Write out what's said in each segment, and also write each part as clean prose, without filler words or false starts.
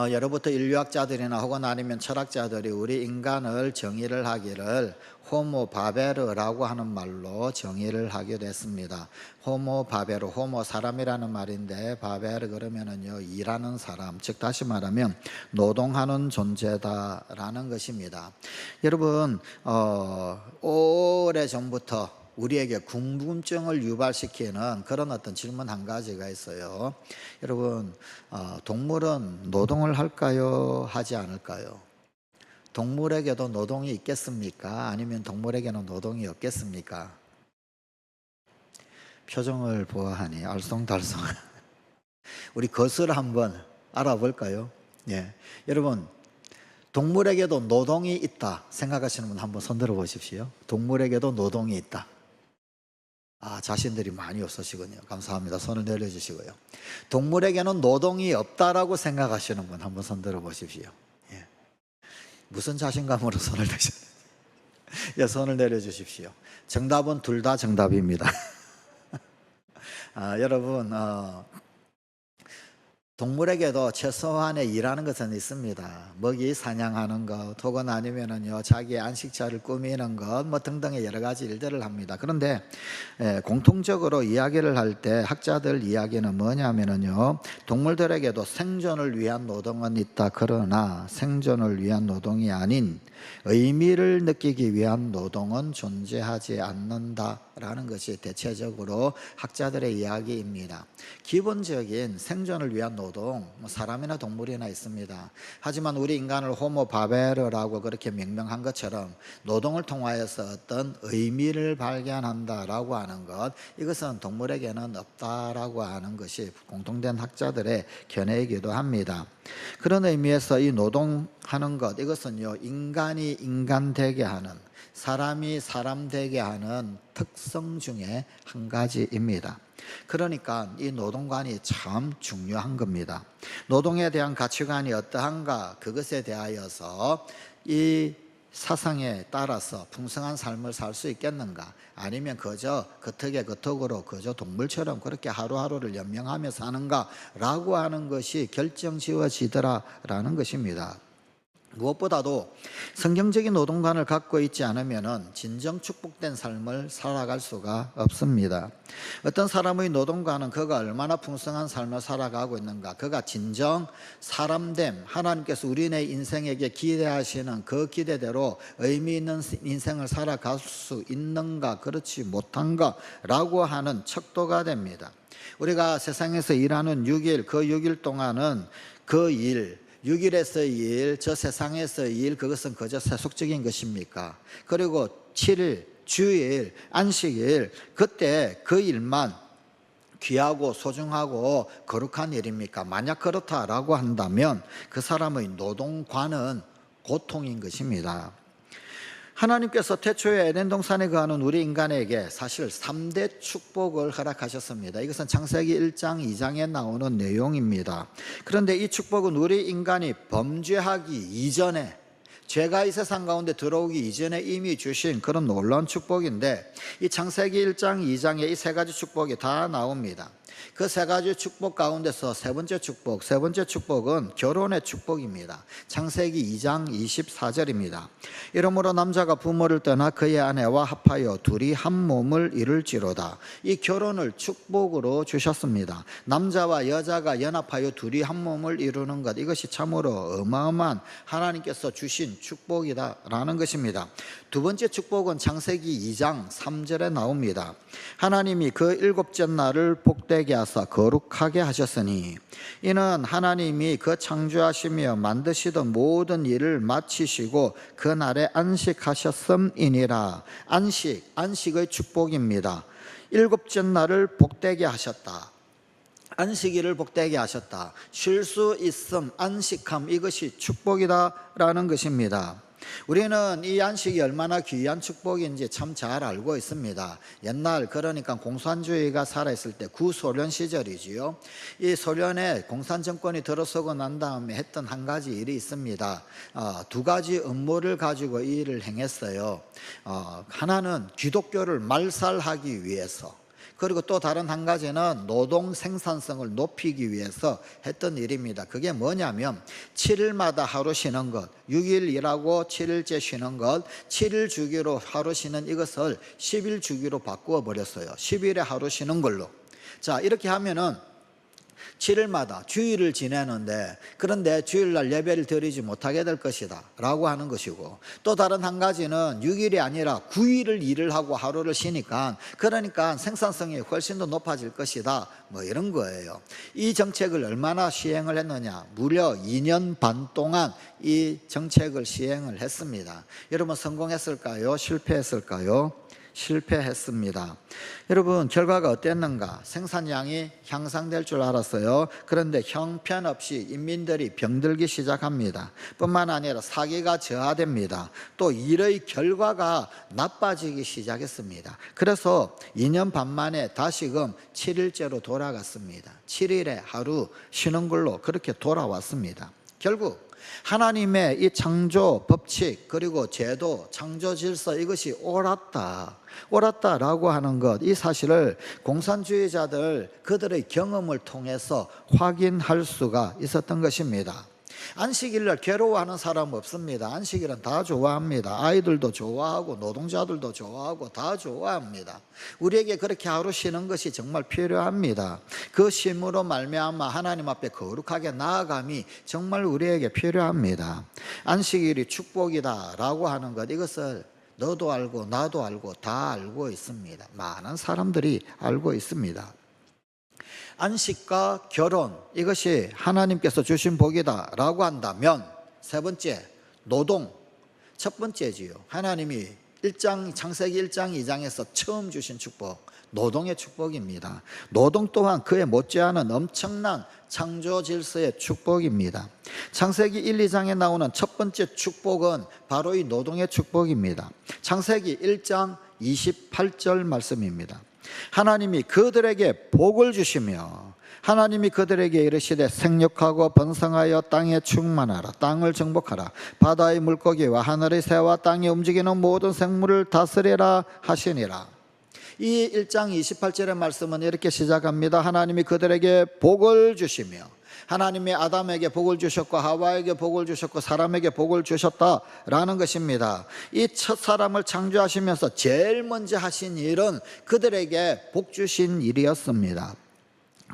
예로부터 인류학자들이나 혹은 아니면 철학자들이 우리 인간을 정의를 하기를 호모 바베르라고 하는 말로 정의를 하게 됐습니다. 호모 바베르, 호모 사람이라는 말인데 바베르 그러면은요 일하는 사람, 즉 다시 말하면 노동하는 존재다라는 것입니다. 여러분 오래 전부터 우리에게 궁금증을 유발시키는 그런 어떤 질문 한 가지가 있어요. 여러분 동물은 노동을 할까요? 하지 않을까요? 동물에게도 노동이 있겠습니까? 아니면 동물에게는 노동이 없겠습니까? 표정을 보아하니 알쏭달쏭. 우리 것을 한번 알아볼까요? 예, 여러분 동물에게도 노동이 있다 생각하시는 분 한번 손들어 보십시오. 동물에게도 노동이 있다. 자신들이 많이 없으시군요. 감사합니다. 손을 내려주시고요. 동물에게는 노동이 없다라고 생각하시는 분 한번 손 들어 보십시오. 예. 무슨 자신감으로 손을 드셨나요? 예, 손을 내려주십시오. 정답은 둘 다 정답입니다. 여러분 동물에게도 최소한의 일하는 것은 있습니다. 먹이 사냥하는 것 혹은 아니면은요 자기의 안식처를 꾸미는 것 뭐 등등의 여러 가지 일들을 합니다. 그런데 공통적으로 이야기를 할 때 학자들 이야기는 뭐냐면은요 동물들에게도 생존을 위한 노동은 있다. 그러나 생존을 위한 노동이 아닌 의미를 느끼기 위한 노동은 존재하지 않는다라는 것이 대체적으로 학자들의 이야기입니다. 기본적인 생존을 위한 노동, 사람이나 동물이나 있습니다. 하지만 우리 인간을 호모 바베르라고 그렇게 명명한 것처럼 노동을 통하여서 어떤 의미를 발견한다라고 하는 것, 이것은 동물에게는 없다라고 하는 것이 공통된 학자들의 견해이기도 합니다. 그런 의미에서 이 노동하는 것, 이것은요 인간이 인간 되게 하는, 사람이 사람 되게 하는 특성 중에 한 가지입니다. 그러니까 이 노동관이 참 중요한 겁니다. 노동에 대한 가치관이 어떠한가, 그것에 대하여서 이 사상에 따라서 풍성한 삶을 살 수 있겠는가, 아니면 그저 겉에 겉으로 그저 동물처럼 그렇게 하루하루를 연명하며 사는가 라고 하는 것이 결정 지어지더라라는 것입니다. 무엇보다도 성경적인 노동관을 갖고 있지 않으면 진정 축복된 삶을 살아갈 수가 없습니다. 어떤 사람의 노동관은 그가 얼마나 풍성한 삶을 살아가고 있는가, 그가 진정 사람됨, 하나님께서 우리네 인생에게 기대하시는 그 기대대로 의미 있는 인생을 살아갈 수 있는가, 그렇지 못한가 라고 하는 척도가 됩니다. 우리가 세상에서 일하는 6일, 그 6일 동안은 그 일, 6일에서의 일, 저 세상에서의 일, 그것은 그저 세속적인 것입니까? 그리고 7일, 주일, 안식일, 그때 그 일만 귀하고 소중하고 거룩한 일입니까? 만약 그렇다라고 한다면 그 사람의 노동관은 고통인 것입니다. 하나님께서 태초에 에덴 동산에 거하는 우리 인간에게 사실 3대 축복을 허락하셨습니다. 이것은 창세기 1장 2장에 나오는 내용입니다. 그런데 이 축복은 우리 인간이 범죄하기 이전에, 죄가 이 세상 가운데 들어오기 이전에 이미 주신 그런 놀라운 축복인데, 이 창세기 1장 2장에 이 세 가지 축복이 다 나옵니다. 그 세 가지 축복 가운데서 세 번째 축복은 결혼의 축복입니다. 창세기 2장 24절입니다. 이러므로 남자가 부모를 떠나 그의 아내와 합하여 둘이 한 몸을 이룰지로다. 이 결혼을 축복으로 주셨습니다. 남자와 여자가 연합하여 둘이 한 몸을 이루는 것, 이것이 참으로 어마어마한 하나님께서 주신 축복이다라는 것입니다. 두 번째 축복은 창세기 2장 3절에 나옵니다. 하나님이 그 일곱째 날을 복되게 하사 거룩하게 하셨으니 이는 하나님이 그 창조하시며 만드시던 모든 일을 마치시고 그 날에 안식하셨음이니라. 안식의 축복입니다. 일곱째 날을 복되게 하셨다. 안식일을 복되게 하셨다. 쉴 수 있음, 안식함, 이것이 축복이다라는 것입니다. 우리는 이 안식이 얼마나 귀한 축복인지 참 잘 알고 있습니다. 옛날, 그러니까 공산주의가 살아있을 때 구소련 시절이지요. 이 소련에 공산정권이 들어서고 난 다음에 했던 한 가지 일이 있습니다. 두 가지 업무를 가지고 이 일을 행했어요. 하나는 기독교를 말살하기 위해서, 그리고 또 다른 한 가지는 노동 생산성을 높이기 위해서 했던 일입니다. 그게 뭐냐면 7일마다 하루 쉬는 것, 6일 일하고 7일째 쉬는 것, 7일 주기로 하루 쉬는 이것을 10일 주기로 바꾸어 버렸어요. 10일에 하루 쉬는 걸로. 자, 이렇게 하면은 7일마다 주일을 지내는데, 그런데 주일날 예배를 드리지 못하게 될 것이다 라고 하는 것이고, 또 다른 한 가지는 6일이 아니라 9일을 일을 하고 하루를 쉬니까, 그러니까 생산성이 훨씬 더 높아질 것이다, 뭐 이런 거예요. 이 정책을 얼마나 시행을 했느냐, 무려 2년 반 동안 이 정책을 시행을 했습니다. 여러분, 성공했을까요? 실패했을까요? 실패했습니다. 여러분, 결과가 어땠는가? 생산량이 향상될 줄 알았어요. 그런데 형편없이 인민들이 병들기 시작합니다. 뿐만 아니라 사기가 저하됩니다. 또 일의 결과가 나빠지기 시작했습니다. 그래서 2년 반 만에 다시금 7일째로 돌아갔습니다. 7일에 하루 쉬는 걸로 그렇게 돌아왔습니다. 결국 하나님의 이 창조 법칙, 그리고 제도, 창조 질서, 이것이 옳았다라고 하는 것, 이 사실을 공산주의자들 그들의 경험을 통해서 확인할 수가 있었던 것입니다. 안식일날 괴로워하는 사람 없습니다. 안식일은 다 좋아합니다. 아이들도 좋아하고 노동자들도 좋아하고 다 좋아합니다. 우리에게 그렇게 하루 쉬는 것이 정말 필요합니다. 그 쉼으로 말미암아 하나님 앞에 거룩하게 나아감이 정말 우리에게 필요합니다. 안식일이 축복이다라고 하는 것, 이것을 너도 알고 나도 알고 다 알고 있습니다. 많은 사람들이 알고 있습니다. 안식과 결혼, 이것이 하나님께서 주신 복이다 라고 한다면, 세 번째, 노동. 첫 번째지요. 하나님이 창세기 1장 2장에서 처음 주신 축복, 노동의 축복입니다. 노동 또한 그에 못지않은 엄청난 창조 질서의 축복입니다. 창세기 1, 2장에 나오는 첫 번째 축복은 바로 이 노동의 축복입니다. 창세기 1장 28절 말씀입니다. 하나님이 그들에게 복을 주시며 하나님이 그들에게 이르시되 생육하고 번성하여 땅에 충만하라. 땅을 정복하라. 바다의 물고기와 하늘의 새와 땅에 움직이는 모든 생물을 다스리라 하시니라. 이 1장 28절의 말씀은 이렇게 시작합니다. 하나님이 그들에게 복을 주시며, 하나님이 아담에게 복을 주셨고 하와에게 복을 주셨고 사람에게 복을 주셨다라는 것입니다. 이 첫 사람을 창조하시면서 제일 먼저 하신 일은 그들에게 복 주신 일이었습니다.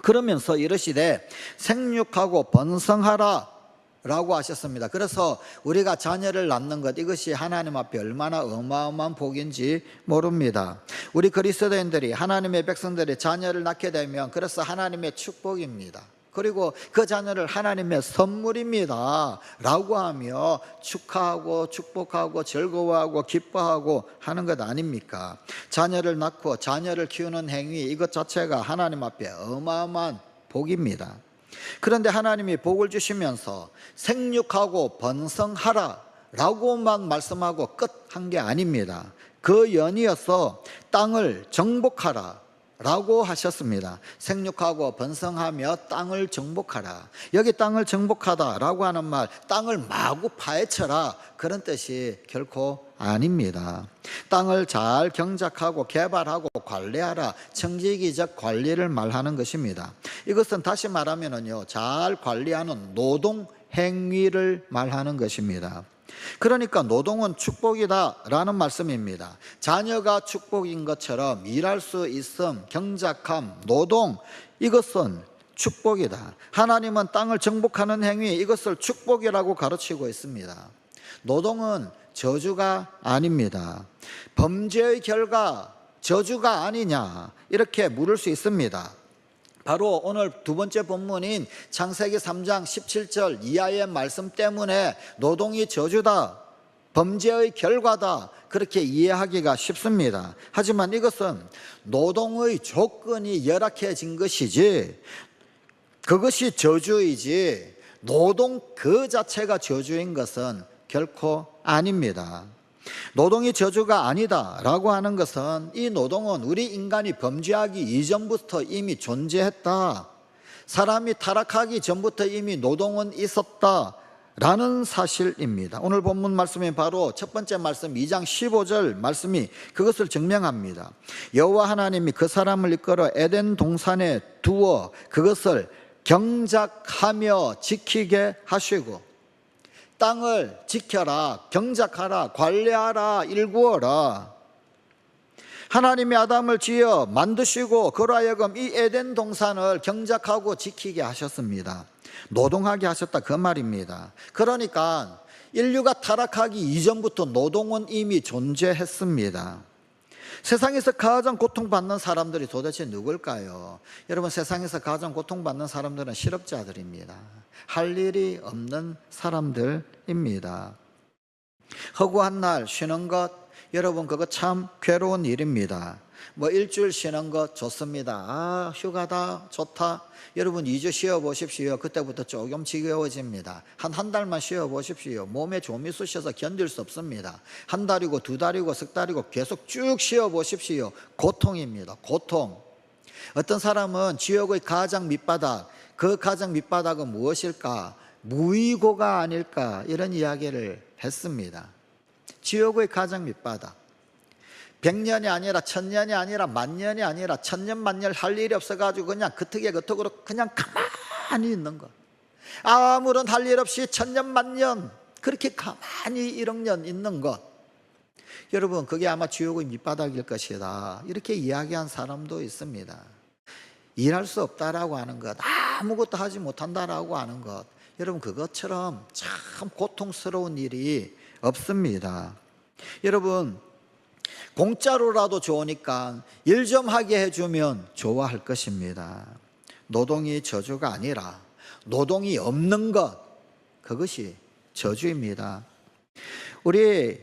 그러면서 이르시되 생육하고 번성하라 라고 하셨습니다. 그래서 우리가 자녀를 낳는 것, 이것이 하나님 앞에 얼마나 어마어마한 복인지 모릅니다. 우리 그리스도인들이, 하나님의 백성들이 자녀를 낳게 되면 그래서 하나님의 축복입니다. 그리고 그 자녀를 하나님의 선물입니다 라고 하며 축하하고 축복하고 즐거워하고 기뻐하고 하는 것 아닙니까? 자녀를 낳고 자녀를 키우는 행위, 이것 자체가 하나님 앞에 어마어마한 복입니다. 그런데 하나님이 복을 주시면서 생육하고 번성하라 라고만 말씀하고 끝한 게 아닙니다. 그 연이어서 땅을 정복하라 라고 하셨습니다. 생육하고 번성하며 땅을 정복하라. 여기 땅을 정복하다 라고 하는 말, 땅을 마구 파헤쳐라, 그런 뜻이 결코 아닙니다. 땅을 잘 경작하고 개발하고 관리하라, 청지기적 관리를 말하는 것입니다. 이것은 다시 말하면요, 잘 관리하는 노동 행위를 말하는 것입니다. 그러니까 노동은 축복이다 라는 말씀입니다. 자녀가 축복인 것처럼 일할 수 있음, 경작함, 노동, 이것은 축복이다. 하나님은 땅을 정복하는 행위, 이것을 축복이라고 가르치고 있습니다. 노동은 저주가 아닙니다. 범죄의 결과 저주가 아니냐, 이렇게 물을 수 있습니다. 바로 오늘 두 번째 본문인 창세기 3장 17절 이하의 말씀 때문에 노동이 저주다, 범죄의 결과다, 그렇게 이해하기가 쉽습니다. 하지만 이것은 노동의 조건이 열악해진 것이지, 그것이 저주이지 노동 그 자체가 저주인 것은 결코 아닙니다. 노동이 저주가 아니다 라고 하는 것은, 이 노동은 우리 인간이 범죄하기 이전부터 이미 존재했다, 사람이 타락하기 전부터 이미 노동은 있었다 라는 사실입니다. 오늘 본문 말씀이 바로 첫 번째 말씀 2장 15절 말씀이 그것을 증명합니다. 여호와 하나님이 그 사람을 이끌어 에덴 동산에 두어 그것을 경작하며 지키게 하시고, 땅을 지켜라, 경작하라, 관리하라, 일구어라. 하나님이 아담을 지어 만드시고 그로 하여금 이 에덴 동산을 경작하고 지키게 하셨습니다. 노동하게 하셨다 그 말입니다. 그러니까 인류가 타락하기 이전부터 노동은 이미 존재했습니다. 세상에서 가장 고통받는 사람들이 도대체 누굴까요? 여러분, 세상에서 가장 고통받는 사람들은 실업자들입니다. 할 일이 없는 사람들입니다. 허구한 날 쉬는 것, 여러분 그거 참 괴로운 일입니다. 뭐 일주일 쉬는 것 좋습니다. 휴가다 좋다. 여러분 2주 쉬어 보십시오. 그때부터 조금 지겨워집니다. 한 달만 쉬어 보십시오. 몸에 좀이 쑤셔서 견딜 수 없습니다. 한 달이고 두 달이고 석 달이고 계속 쭉 쉬어 보십시오. 고통입니다. 고통. 어떤 사람은 지옥의 가장 밑바닥, 그 가장 밑바닥은 무엇일까? 무의고가 아닐까, 이런 이야기를 했습니다. 지옥의 가장 밑바닥. 100년이 아니라 1000년이 아니라 만년이 아니라 천년 만년 할 일이 없어가지고 그냥 그특에 그특으로 그냥 가만히 있는 것. 아무런 할 일 없이 천년 만년 그렇게 가만히 1억 년 있는 것. 여러분, 그게 아마 지옥의 밑바닥일 것이다, 이렇게 이야기한 사람도 있습니다. 일할 수 없다라고 하는 것, 아무것도 하지 못한다라고 하는 것, 여러분 그것처럼 참 고통스러운 일이 없습니다. 여러분, 공짜로라도 좋으니까 일 좀 하게 해주면 좋아할 것입니다. 노동이 저주가 아니라 노동이 없는 것, 그것이 저주입니다. 우리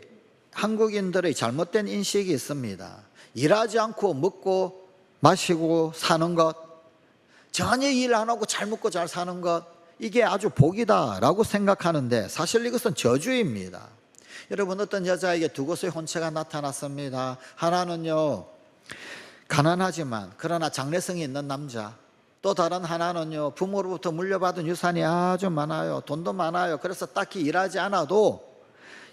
한국인들의 잘못된 인식이 있습니다. 일하지 않고 먹고 마시고 사는 것, 전혀 일 안 하고 잘 먹고 잘 사는 것, 이게 아주 복이다라고 생각하는데 사실 이것은 저주입니다. 여러분, 어떤 여자에게 두 곳의 혼처가 나타났습니다. 하나는요, 가난하지만 그러나 장래성이 있는 남자. 또 다른 하나는요, 부모로부터 물려받은 유산이 아주 많아요. 돈도 많아요. 그래서 딱히 일하지 않아도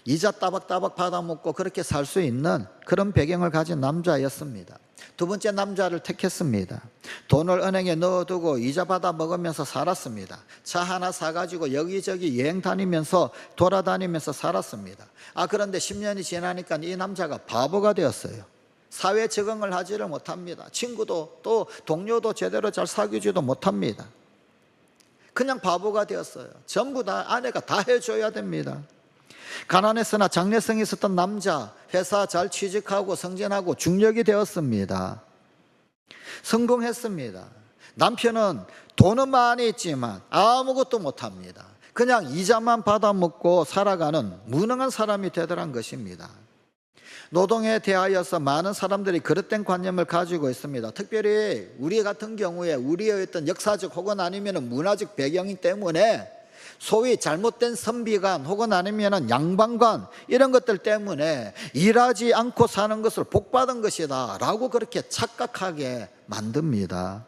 이자 따박따박 받아먹고 그렇게 살 수 있는 그런 배경을 가진 남자였습니다. 두 번째 남자를 택했습니다. 돈을 은행에 넣어두고 이자 받아 먹으면서 살았습니다. 차 하나 사가지고 여기저기 여행 다니면서 돌아다니면서 살았습니다. 그런데 10년이 지나니까 이 남자가 바보가 되었어요. 사회 적응을 하지를 못합니다. 친구도 또 동료도 제대로 잘 사귀지도 못합니다. 그냥 바보가 되었어요. 전부 다 아내가 다 해줘야 됩니다. 가난했으나 장래성이 있었던 남자, 회사 잘 취직하고 승진하고 중력이 되었습니다. 성공했습니다. 남편은 돈은 많이 있지만 아무것도 못합니다. 그냥 이자만 받아먹고 살아가는 무능한 사람이 되더란 것입니다. 노동에 대하여서 많은 사람들이 그릇된 관념을 가지고 있습니다. 특별히 우리 같은 경우에 우리의 어떤 역사적 혹은 아니면 문화적 배경 때문에 소위 잘못된 선비관 혹은 아니면 양반관, 이런 것들 때문에 일하지 않고 사는 것을 복받은 것이다 라고 그렇게 착각하게 만듭니다.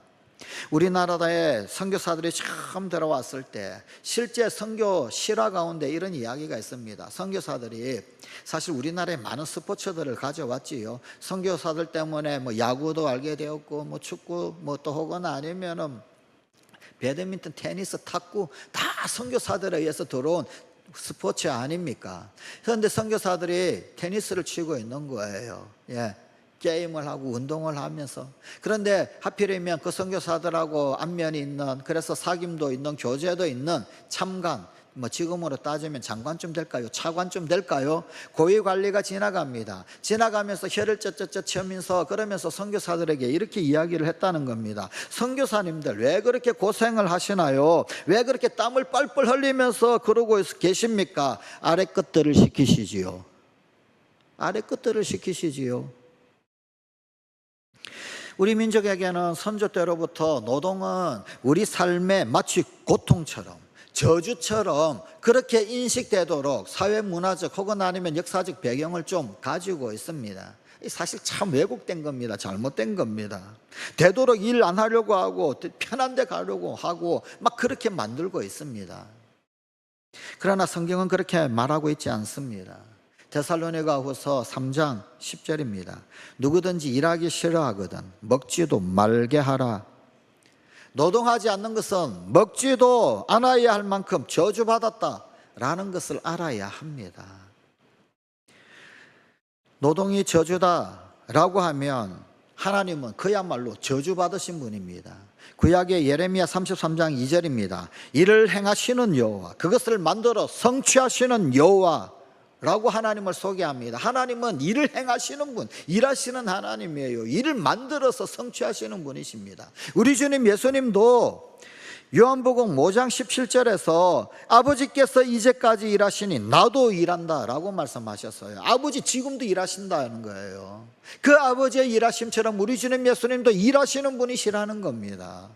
우리나라에 선교사들이 처음 들어왔을 때 실제 선교 실화 가운데 이런 이야기가 있습니다. 선교사들이 사실 우리나라에 많은 스포츠들을 가져왔지요. 선교사들 때문에 뭐 야구도 알게 되었고 뭐 축구 뭐 또 혹은 아니면은 배드민턴, 테니스, 탁구 다 선교사들에 의해서 들어온 스포츠 아닙니까? 그런데 선교사들이 테니스를 치고 있는 거예요. 게임을 하고 운동을 하면서. 그런데 하필이면 그 선교사들하고 안면이 있는, 그래서 사귐도 있는, 교제도 있는 참관, 뭐 지금으로 따지면 장관쯤 될까요? 차관쯤 될까요? 고위 관리가 지나갑니다. 지나가면서 혀를 쩌쩌쩌 쳐면서 그러면서 선교사들에게 이렇게 이야기를 했다는 겁니다. 선교사님들 왜 그렇게 고생을 하시나요? 왜 그렇게 땀을 뻘뻘 흘리면서 그러고 계십니까? 아래 것들을 시키시지요. 아래 것들을 시키시지요. 우리 민족에게는 선조 때로부터 노동은 우리 삶의 마치 고통처럼, 저주처럼 그렇게 인식되도록 사회 문화적 혹은 아니면 역사적 배경을 좀 가지고 있습니다. 사실 참 왜곡된 겁니다. 잘못된 겁니다. 되도록 일 안 하려고 하고 편한 데 가려고 하고 막 그렇게 만들고 있습니다. 그러나 성경은 그렇게 말하고 있지 않습니다. 데살로니가후서 3장 10절입니다. 누구든지 일하기 싫어하거든 먹지도 말게 하라. 노동하지 않는 것은 먹지도 않아야 할 만큼 저주받았다라는 것을 알아야 합니다. 노동이 저주다라고 하면 하나님은 그야말로 저주받으신 분입니다. 구약의 예레미야 33장 2절입니다. 이를 행하시는 여호와, 그것을 만들어 성취하시는 여호와라고 하나님을 소개합니다. 하나님은 일을 행하시는 분, 일하시는 하나님이에요. 일을 만들어서 성취하시는 분이십니다. 우리 주님 예수님도 요한복음 5장 17절에서 아버지께서 이제까지 일하시니 나도 일한다 라고 말씀하셨어요. 아버지 지금도 일하신다는 거예요. 그 아버지의 일하심처럼 우리 주님 예수님도 일하시는 분이시라는 겁니다.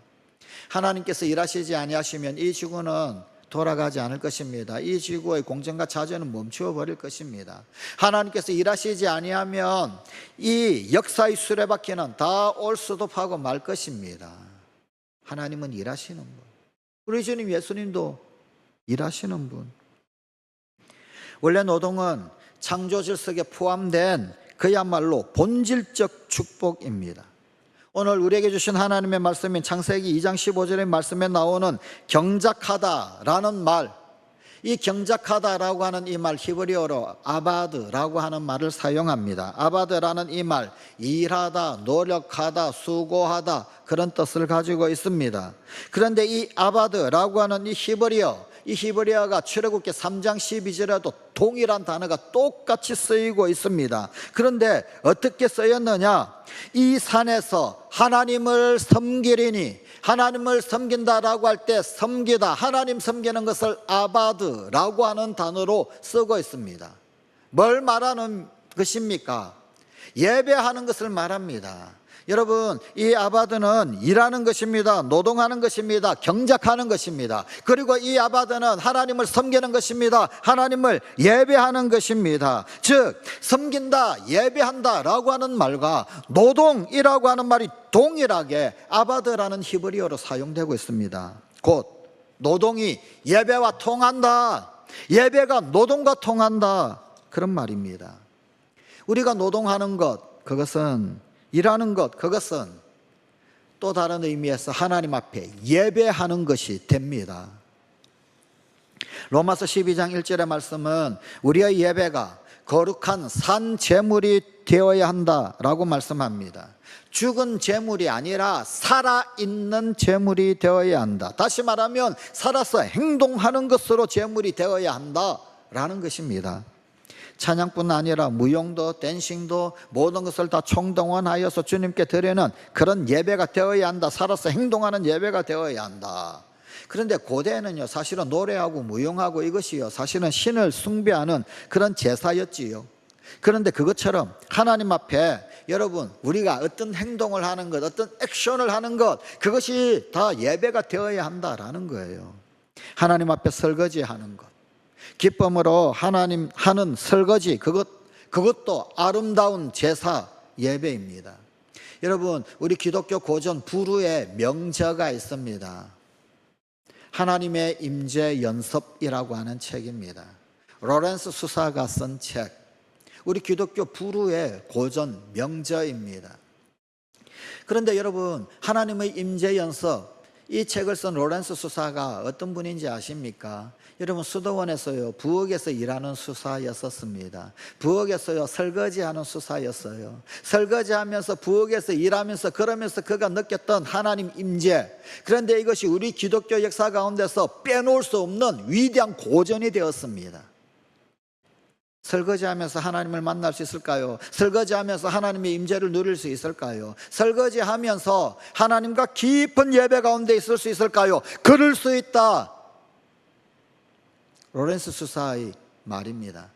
하나님께서 일하시지 아니하시면 이 지구는 돌아가지 않을 것입니다. 이 지구의 공정과 자주는 멈추어 버릴 것입니다. 하나님께서 일하시지 아니하면 이 역사의 수레바퀴는 다 올 수도 하고 말 것입니다. 하나님은 일하시는 분, 우리 주님 예수님도 일하시는 분. 원래 노동은 창조 질서에 포함된 그야말로 본질적 축복입니다. 오늘 우리에게 주신 하나님의 말씀인 창세기 2장 15절의 말씀에 나오는 경작하다라는 말, 이 경작하다라고 하는 이 말 히브리어로 아바드라고 하는 말을 사용합니다. 아바드라는 이 말, 일하다, 노력하다, 수고하다 그런 뜻을 가지고 있습니다. 그런데 이 아바드라고 하는 이 히브리어가 출애굽기 3장 12절에도 동일한 단어가 똑같이 쓰이고 있습니다. 그런데 어떻게 쓰였느냐? 이 산에서 하나님을 섬기리니, 하나님을 섬긴다라고 할 때 섬기다, 하나님 섬기는 것을 아바드라고 하는 단어로 쓰고 있습니다. 뭘 말하는 것입니까? 예배하는 것을 말합니다. 여러분, 이 아바드는 일하는 것입니다. 노동하는 것입니다. 경작하는 것입니다. 그리고 이 아바드는 하나님을 섬기는 것입니다. 하나님을 예배하는 것입니다. 즉 섬긴다, 예배한다 라고 하는 말과 노동이라고 하는 말이 동일하게 아바드라는 히브리어로 사용되고 있습니다. 곧 노동이 예배와 통한다, 예배가 노동과 통한다, 그런 말입니다. 우리가 노동하는 것, 그것은 일하는 것, 그것은 또 다른 의미에서 하나님 앞에 예배하는 것이 됩니다. 로마서 12장 1절의 말씀은 우리의 예배가 거룩한 산 제물이 되어야 한다라고 말씀합니다. 죽은 제물이 아니라 살아있는 제물이 되어야 한다. 다시 말하면 살아서 행동하는 것으로 제물이 되어야 한다라는 것입니다. 찬양뿐 아니라 무용도 댄싱도 모든 것을 다 총동원하여서 주님께 드리는 그런 예배가 되어야 한다. 살아서 행동하는 예배가 되어야 한다. 그런데 고대에는요, 사실은 노래하고 무용하고 이것이요, 사실은 신을 숭배하는 그런 제사였지요. 그런데 그것처럼 하나님 앞에 여러분, 우리가 어떤 행동을 하는 것, 어떤 액션을 하는 것, 그것이 다 예배가 되어야 한다라는 거예요. 하나님 앞에 설거지하는 것, 기쁨으로 하나님 하는 설거지, 그것도 아름다운 제사 예배입니다. 여러분, 우리 기독교 고전 불후에 명저가 있습니다. 하나님의 임재 연습이라고 하는 책입니다. 로렌스 수사가 쓴 책, 우리 기독교 불후의 고전 명저입니다. 그런데 여러분, 하나님의 임재 연습, 이 책을 쓴 로렌스 수사가 어떤 분인지 아십니까? 여러분, 수도원에서요, 부엌에서 일하는 수사였었습니다. 부엌에서요, 설거지하는 수사였어요. 설거지하면서 부엌에서 일하면서 그러면서 그가 느꼈던 하나님 임재, 그런데 이것이 우리 기독교 역사 가운데서 빼놓을 수 없는 위대한 고전이 되었습니다. 설거지하면서 하나님을 만날 수 있을까요? 설거지하면서 하나님의 임재를 누릴 수 있을까요? 설거지하면서 하나님과 깊은 예배 가운데 있을 수 있을까요? 그럴 수 있다. 로렌스 수사의 말입니다.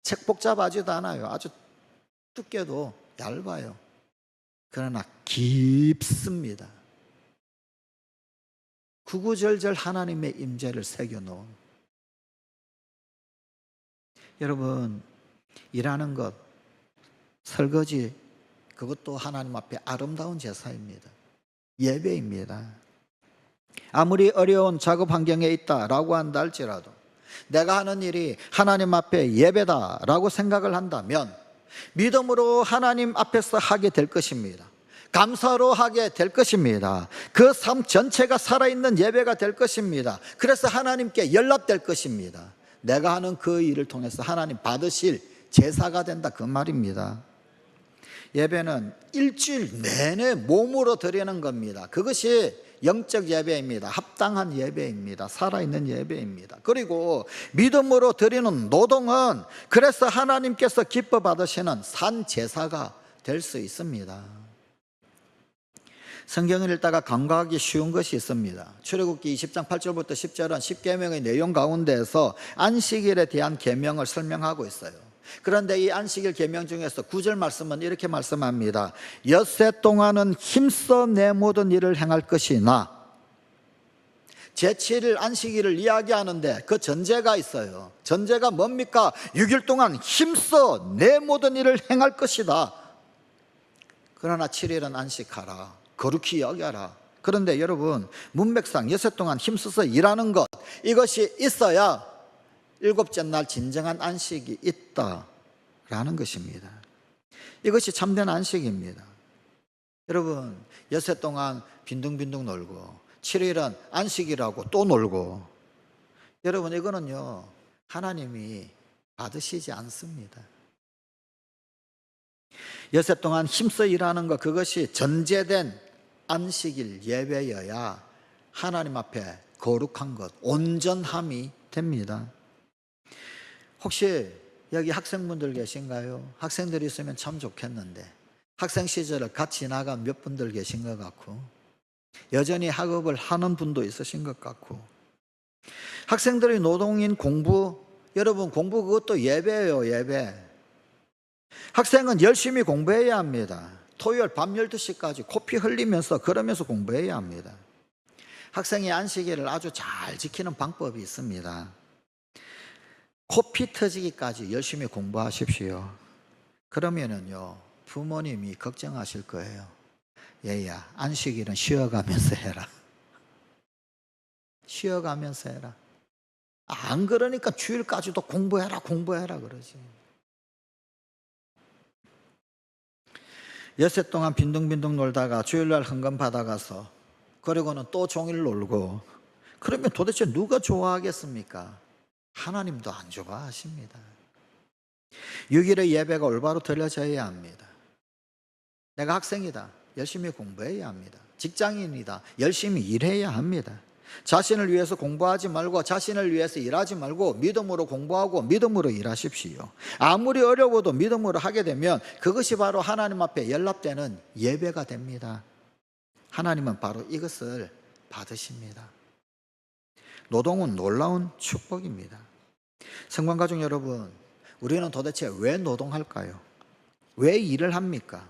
책 복잡하지도 않아요. 아주 두께도 얇아요. 그러나 깊습니다. 구구절절 하나님의 임재를 새겨놓은, 여러분, 일하는 것, 설거지, 그것도 하나님 앞에 아름다운 제사입니다. 예배입니다. 아무리 어려운 작업 환경에 있다라고 한다 할지라도, 내가 하는 일이 하나님 앞에 예배다라고 생각을 한다면 믿음으로 하나님 앞에서 하게 될 것입니다. 감사로 하게 될 것입니다. 그 삶 전체가 살아있는 예배가 될 것입니다. 그래서 하나님께 연락될 것입니다. 내가 하는 그 일을 통해서 하나님 받으실 제사가 된다, 그 말입니다. 예배는 일주일 내내 몸으로 드리는 겁니다. 그것이 영적 예배입니다. 합당한 예배입니다. 살아있는 예배입니다. 그리고 믿음으로 드리는 노동은 그래서 하나님께서 기뻐 받으시는 산 제사가 될 수 있습니다. 성경을 읽다가 간과하기 쉬운 것이 있습니다. 출애굽기 20장 8절부터 10절은 10계명의 내용 가운데에서 안식일에 대한 계명을 설명하고 있어요. 그런데 이 안식일 계명 중에서 9절 말씀은 이렇게 말씀합니다. 엿새 동안은 힘써 내 모든 일을 행할 것이나, 제7일 안식일을 이야기하는데 그 전제가 있어요. 전제가 뭡니까? 6일 동안 힘써 내 모든 일을 행할 것이다. 그러나 7일은 안식하라, 거룩히 여겨라. 그런데 여러분, 문맥상 엿새 동안 힘써서 일하는 것, 이것이 있어야 일곱째 날 진정한 안식이 있다라는 것입니다. 이것이 참된 안식입니다. 여러분, 엿새 동안 빈둥빈둥 놀고 7일은 안식이라고 또 놀고, 여러분, 이거는요 하나님이 받으시지 않습니다. 엿새 동안 힘써 일하는 것, 그것이 전제된 안식일 예배여야 하나님 앞에 거룩한 것, 온전함이 됩니다. 혹시 여기 학생분들 계신가요? 학생들이 있으면 참 좋겠는데 학생 시절을 같이 지나간 몇 분들 계신 것 같고, 여전히 학업을 하는 분도 있으신 것 같고, 학생들의 노동인 공부, 여러분 공부 그것도 예배예요. 예배. 학생은 열심히 공부해야 합니다. 토요일 밤 12시까지 코피 흘리면서 그러면서 공부해야 합니다. 학생의 안식일을 아주 잘 지키는 방법이 있습니다. 코피 터지기까지 열심히 공부하십시오. 그러면은요 부모님이 걱정하실 거예요. 얘야, 안식일은 쉬어가면서 해라. 쉬어가면서 해라. 안 그러니까 주일까지도 공부해라 그러지. 엿새 동안 빈둥빈둥 놀다가 주일날 헌금 받아가서 그리고는 또 종일 놀고, 그러면 도대체 누가 좋아하겠습니까? 하나님도 안 좋아하십니다. 6일의 예배가 올바로 드려져야 합니다. 내가 학생이다, 열심히 공부해야 합니다. 직장인이다, 열심히 일해야 합니다. 자신을 위해서 공부하지 말고, 자신을 위해서 일하지 말고 믿음으로 공부하고 믿음으로 일하십시오. 아무리 어려워도 믿음으로 하게 되면 그것이 바로 하나님 앞에 연락되는 예배가 됩니다. 하나님은 바로 이것을 받으십니다. 노동은 놀라운 축복입니다. 성관가족 여러분, 우리는 도대체 왜 노동할까요? 왜 일을 합니까?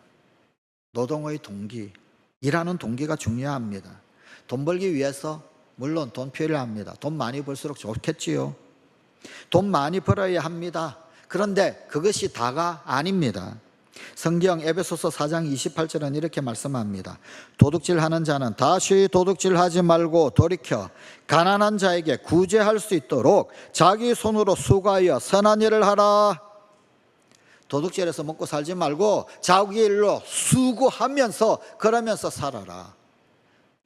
노동의 동기, 일하는 동기가 중요합니다. 돈 벌기 위해서 물론 돈 필요합니다. 돈 많이 벌수록 좋겠지요. 돈 많이 벌어야 합니다. 그런데 그것이 다가 아닙니다. 성경 에베소서 4장 28절은 이렇게 말씀합니다. 도둑질하는 자는 다시 도둑질하지 말고 돌이켜 가난한 자에게 구제할 수 있도록 자기 손으로 수고하여 선한 일을 하라. 도둑질해서 먹고 살지 말고 자기 일로 수고하면서 그러면서 살아라.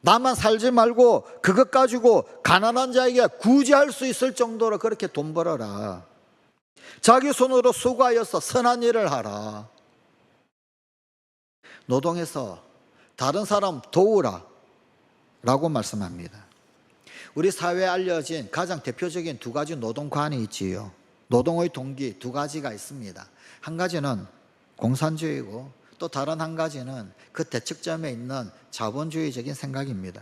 나만 살지 말고 그것 가지고 가난한 자에게 구제할 수 있을 정도로 그렇게 돈 벌어라. 자기 손으로 수고하여서 선한 일을 하라. 노동해서 다른 사람 도우라 라고 말씀합니다. 우리 사회에 알려진 가장 대표적인 두 가지 노동관이 있지요. 노동의 동기 두 가지가 있습니다. 한 가지는 공산주의고 또 다른 한 가지는 그 대척점에 있는 자본주의적인 생각입니다.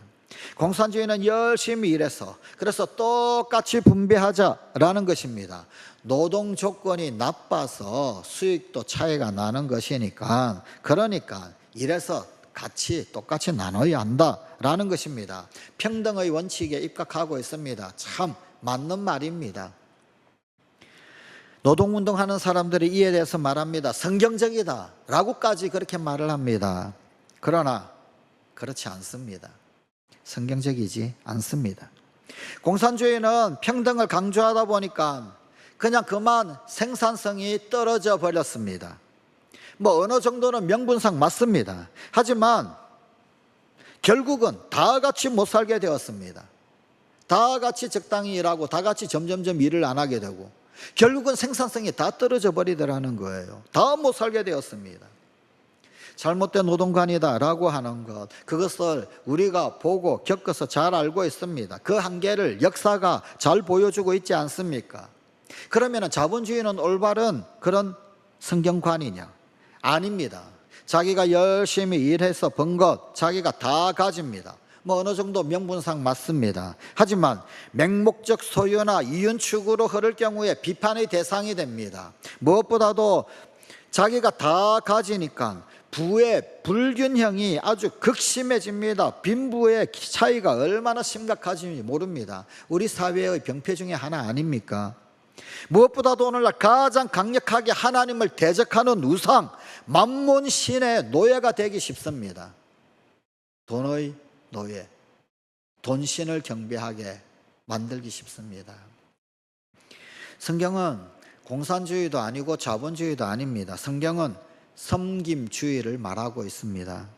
공산주의는 열심히 일해서 그래서 똑같이 분배하자라는 것입니다. 노동 조건이 나빠서 수익도 차이가 나는 것이니까, 그러니까 일해서 같이 똑같이 나눠야 한다라는 것입니다. 평등의 원칙에 입각하고 있습니다. 참 맞는 말입니다. 노동운동하는 사람들이 이에 대해서 말합니다. 성경적이다 라고까지 그렇게 말을 합니다. 그러나 그렇지 않습니다. 성경적이지 않습니다. 공산주의는 평등을 강조하다 보니까 그냥 그만 생산성이 떨어져 버렸습니다. 뭐 어느 정도는 명분상 맞습니다. 하지만 결국은 다 같이 못 살게 되었습니다. 다 같이 적당히 일하고 다 같이 점점점 일을 안 하게 되고 결국은 생산성이 다 떨어져 버리더라는 거예요. 다 못 살게 되었습니다. 잘못된 노동관이다라고 하는 것, 그것을 우리가 보고 겪어서 잘 알고 있습니다. 그 한계를 역사가 잘 보여주고 있지 않습니까? 그러면 자본주의는 올바른 그런 성경관이냐? 아닙니다. 자기가 열심히 일해서 번 것 자기가 다 가집니다. 뭐 어느 정도 명분상 맞습니다. 하지만 맹목적 소유나 이윤축으로 흐를 경우에 비판의 대상이 됩니다. 무엇보다도 자기가 다 가지니까 부의 불균형이 아주 극심해집니다. 빈부의 차이가 얼마나 심각한지 모릅니다. 우리 사회의 병폐 중에 하나 아닙니까? 무엇보다도 오늘날 가장 강력하게 하나님을 대적하는 우상 만몬신의 노예가 되기 쉽습니다. 돈의 노예, 돈신을 경배하게 만들기 쉽습니다. 성경은 공산주의도 아니고 자본주의도 아닙니다. 성경은 섬김주의를 말하고 있습니다.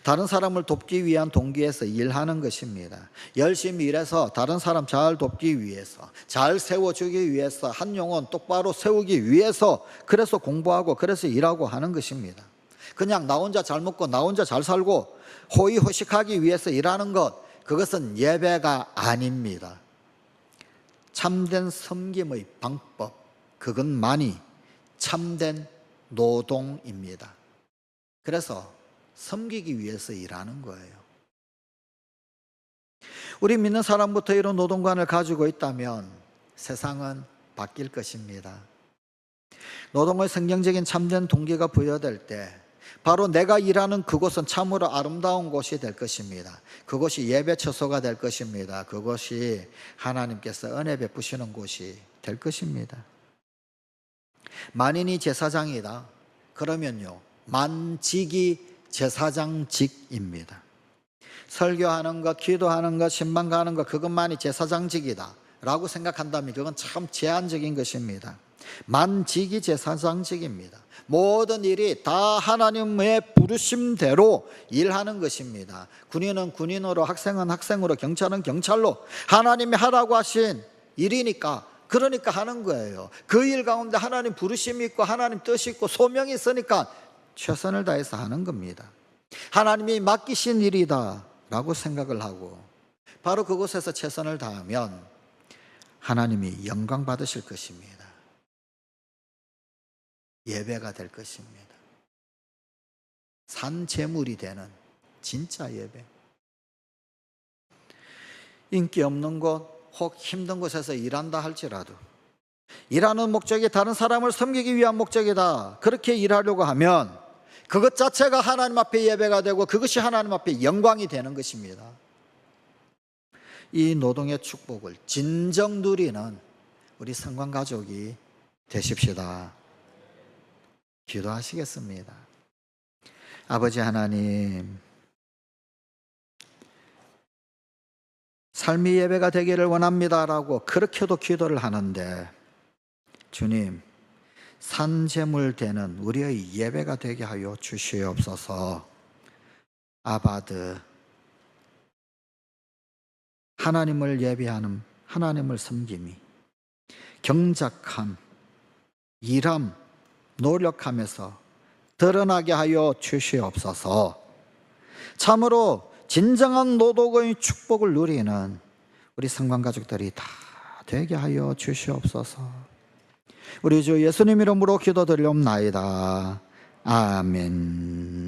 다른 사람을 돕기 위한 동기에서 일하는 것입니다. 열심히 일해서 다른 사람 잘 돕기 위해서, 잘 세워주기 위해서, 한 영혼 똑바로 세우기 위해서, 그래서 공부하고 그래서 일하고 하는 것입니다. 그냥 나 혼자 잘 먹고 나 혼자 잘 살고 호의호식하기 위해서 일하는 것, 그것은 예배가 아닙니다. 참된 섬김의 방법, 그것만이 참된 노동입니다. 그래서 섬기기 위해서 일하는 거예요. 우리 믿는 사람부터 이런 노동관을 가지고 있다면 세상은 바뀔 것입니다. 노동의 성경적인 참된 동기가 부여될 때 바로 내가 일하는 그곳은 참으로 아름다운 곳이 될 것입니다. 그곳이 예배 처소가 될 것입니다. 그곳이 하나님께서 은혜 베푸시는 곳이 될 것입니다. 만인이 제사장이다. 그러면요, 만직이 제사장직입니다. 설교하는 것, 기도하는 것, 신방 가는 것, 그것만이 제사장직이다 라고 생각한다면 그건 참 제한적인 것입니다. 만직이 제사장직입니다. 모든 일이 다 하나님의 부르심대로 일하는 것입니다. 군인은 군인으로, 학생은 학생으로, 경찰은 경찰로 하나님이 하라고 하신 일이니까 그러니까 하는 거예요. 그 일 가운데 하나님 부르심이 있고 하나님 뜻이 있고 소명이 있으니까 최선을 다해서 하는 겁니다. 하나님이 맡기신 일이다 라고 생각을 하고 바로 그곳에서 최선을 다하면 하나님이 영광 받으실 것입니다. 예배가 될 것입니다. 산재물이 되는 진짜 예배. 인기 없는 곳, 혹 힘든 곳에서 일한다 할지라도 일하는 목적이 다른 사람을 섬기기 위한 목적이다, 그렇게 일하려고 하면 그것 자체가 하나님 앞에 예배가 되고 그것이 하나님 앞에 영광이 되는 것입니다. 이 노동의 축복을 진정 누리는 우리 성관가족이 되십시다. 기도하시겠습니다. 아버지 하나님, 삶이 예배가 되기를 원합니다라고 그렇게도 기도를 하는데 주님, 산재물 되는 우리의 예배가 되게 하여 주시옵소서. 아바드, 하나님을 예배하는, 하나님을 섬김이 경작함, 일함, 노력하면서 드러나게 하여 주시옵소서. 참으로 진정한 노동의 축복을 누리는 우리 성관가족들이 다 되게 하여 주시옵소서. 우리 주 예수님 이름으로 기도드리옵나이다. 아멘.